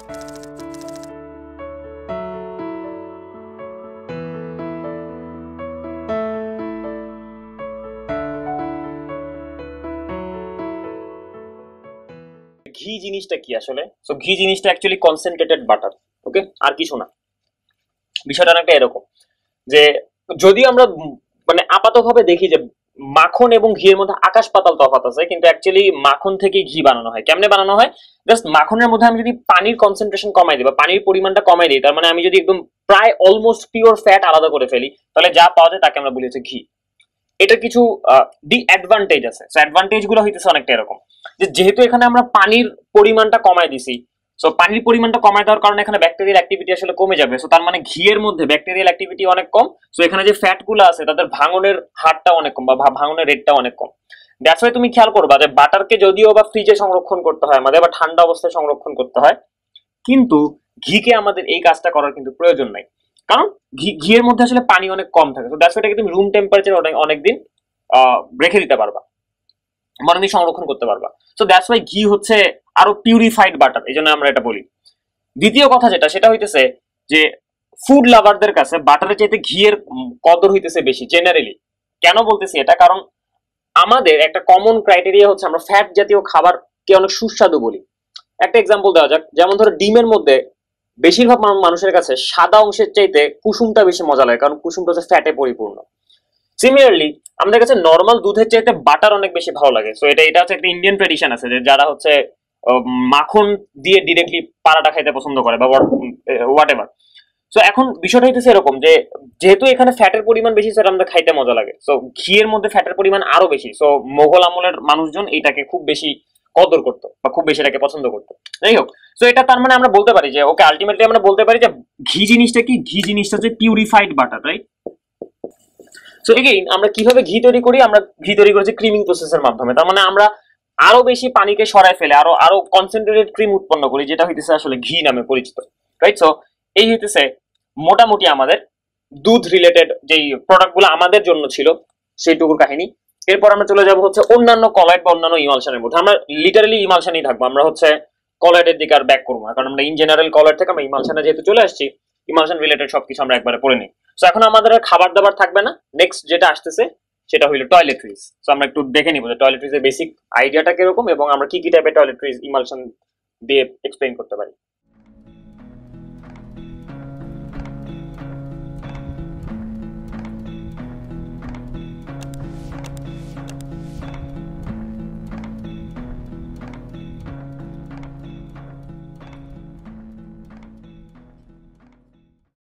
ঘি জিনিসটা কি আসলে? সো ঘি জিনিসটা অ্যাকচুয়ালি কনসেন্ট্রেটেড বাটার। ওকে, আর কিছু না। বিষয়টা অনেকটা এরকম যে যদি আমরা মানে আপাতভাবে দেখি যে মাখন এবং ঘিয়ের মধ্যে আকাশ পাতাল তফাৎ আছে, কিন্তু অ্যাকচুয়ালি মাখন থেকে ঘি বানানো হয়। কেমনে বানানো হয়? জাস্ট মাখনের মধ্যে আমি যদি পানির কনসেন্ট্রেশন কমাই দিই বা পানির পরিমাণটা কমাই দিই, তার মানে আমি যদি একদম প্রায় অলমোস্ট পিওর ফ্যাট আলাদা করে ফেলি, তাহলে যা পাওয়া যায় তাকে আমরা বলি হচ্ছে ঘি। এটার কিছু ডিঅ্যাডভান্টেজ আছে। সো অ্যাডভান্টেজ গুলো হইতেছে অনেকটা এরকম যে যেহেতু এখানে আমরা পানির পরিমাণটা কমাই দিছি, সো পানির পরিমাণটা কমায় দেওয়ার কারণে এখানে ব্যাকটেরিয়াল অ্যাক্টিভিটি আসলে কমে যাবে। সো তার মানে ঘিয়ের মধ্যে ব্যাকটেরিয়াল অ্যাক্টিভিটি অনেক কম। সো এখানে যে ফ্যাট গুলো আছে তাদের ভাঙনের হারটা অনেক কম বা ভাঙনের রেটটা অনেক কম। দ্যাটস ওয়াই তুমি খেয়াল করবা যে বাটারকে যদিও বা ফ্রিজে সংরক্ষণ করতে হয় আমাদের বা ঠান্ডা অবস্থায় সংরক্ষণ করতে হয়, কিন্তু ঘিকে আমাদের এই কাজটা করার কিন্তু প্রয়োজন নাই। কারণ ঘিয়ের মধ্যে আসলে পানি অনেক কম থাকে। তো দ্যাটস ওয়াই এটাকে তুমি রুম টেম্পারেচার অনেকদিন রেখে দিতে পারবা, মানে সংরক্ষণ করতে পারবা। সো দ্যাটস ওয়াই ঘি হচ্ছে আরো পিউরিফাইড বাটার, এই জন্য আমরা এটা বলি। দ্বিতীয় কথা যেটা, সেটা হইতেছে যে ফুড লাভারদের কাছে বাটারের চাইতে ঘিয়ের কদর হইতেছে বেশি জেনারেলি। কেন বলতেছি এটা? কারণ আমাদের একটা কমন ক্রাইটেরিয়া হচ্ছে আমরা ফ্যাট জাতীয় খাবারকে অনেক সুস্বাদু বলি। একটা এক্সাম্পল দেওয়া যাক, যেমন ধরো ডিমের মধ্যে বেশিরভাগ মানুষের কাছে সাদা অংশের চাইতে কুসুমটা বেশি মজা লাগে, কারণ কুসুমটা হচ্ছে ফ্যাটে পরিপূর্ণ। সিমিলারলি আমাদের কাছে নর্মাল দুধের চাইতে বাটার অনেক বেশি ভালো লাগে। সো এটা হচ্ছে একটা ইন্ডিয়ান ট্রেডিশন আছে যে যারা হচ্ছে মাখন দিয়ে ডিরেক্টলি পারাটা খাইতে পছন্দ করে বা হোয়াট এভার। সো এখন বিষয়টা হইতেছে এরকম যে যেহেতু এখানে ফ্যাটের পরিমাণ বেশি, সেটা আমাদের খাইতে মজা লাগে। সো ঘিয়ের মধ্যে ফ্যাটের পরিমাণ আরো বেশি। সো মোগল আমলের মানুষজন এইটাকে খুব বেশি কদর করতো বা খুব বেশি এটাকে পছন্দ করতো। যাই হোক, সো এটা তার মানে আমরা বলতে পারি যে ওকে আলটিমেটলি আমরা বলতে পারি যে ঘি জিনিসটা কি? ঘি জিনিসটা হচ্ছে purified butter, right? So again আমরা কিভাবে ঘি তৈরি করি? আমরা ঘি তৈরি করেছি ক্রিমিং প্রসেসের মাধ্যমে। তার মানে আমরা আরো বেশি পানিকে সরায় ফেলে আরো আরো কনসেন্ট্রেটেড ক্রিম উৎপন্ন করি, যেটা হইতেছে আসলে ঘি নামে পরিচিত, রাইট? সো এই হইতেছে মোটামুটি আমাদের দুধ রিলেটেড যেই প্রোডাক্টগুলো আমাদের জন্য ছিল সেইটুকুর কাহিনী। এরপর আমরা চলে যাব হচ্ছে অন্যান্য কলয়েড বা অন্যান্য ইমালশনের মধ্যে। আমরা লিটারালি ইমালশনই থাকবো, আমরা হচ্ছে কলয়েডের দিকে আর ব্যাক করবো না, কারণ আমরা ইন জেনারেল কলয়েড থেকে আমরা ইমালশনে যেহেতু চলে আসছি, ইমালশন রিলেটেড সবকিছু আমরা একবারে পড়ে নিই। সো এখন আমাদের আর খাবার দাবার থাকবে না। নেক্সট যেটা আসতেছে সেটা হইলো টয়লেট্রিজ। সো আমরা একটু দেখে নিব যে টয়লেট্রিজের বেসিক আইডিয়াটা কিরকম এবং আমরা কি কি টাইপের টয়লেট্রিজ ইমালশন দিয়ে এক্সপ্লেইন করতে পারি।